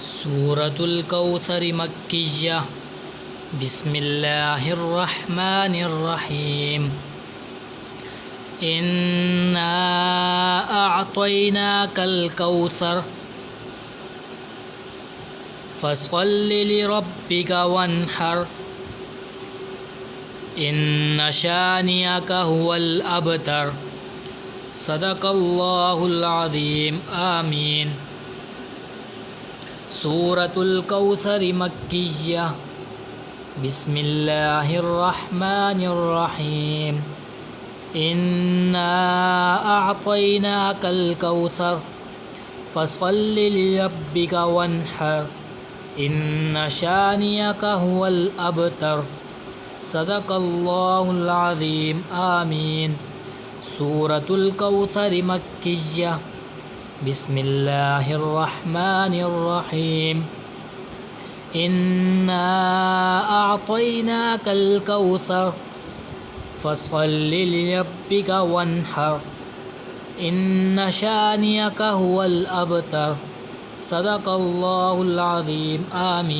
सूरतुल कौसर मक्किय्या बिस्मिल्लाहिर्रहमानिर्रहीम। इन्ना अअतैनाकल कौसर फसल्लि लिरब्बिका वन्हर। इन्न शानिअका हुवल अबतर। सदक़ल्लाहुल अज़ीम। आमीन। सूरतुल कौसर मक्किय्या बिस्मिल्लाहिर्रहमानिर्रहीम। इन्ना अअतैनाकल कौसर फसल्लि लिरब्बिका वन्हर। इन्न शानिअका हुवल अबतर। सदक़ल्लाहुल अज़ीम। आमीन। सूरतुल कौसर मक्किय्या बिस्मिल्लाहिर्रहमानिर्रहीम। इन्ना अअतैनाकल कौसर फसल्लि लिरब्बिका वन्हर। इन्न शानिअका हुवल अबतर। सदक़ल्लाहुल अज़ीम। आमीन।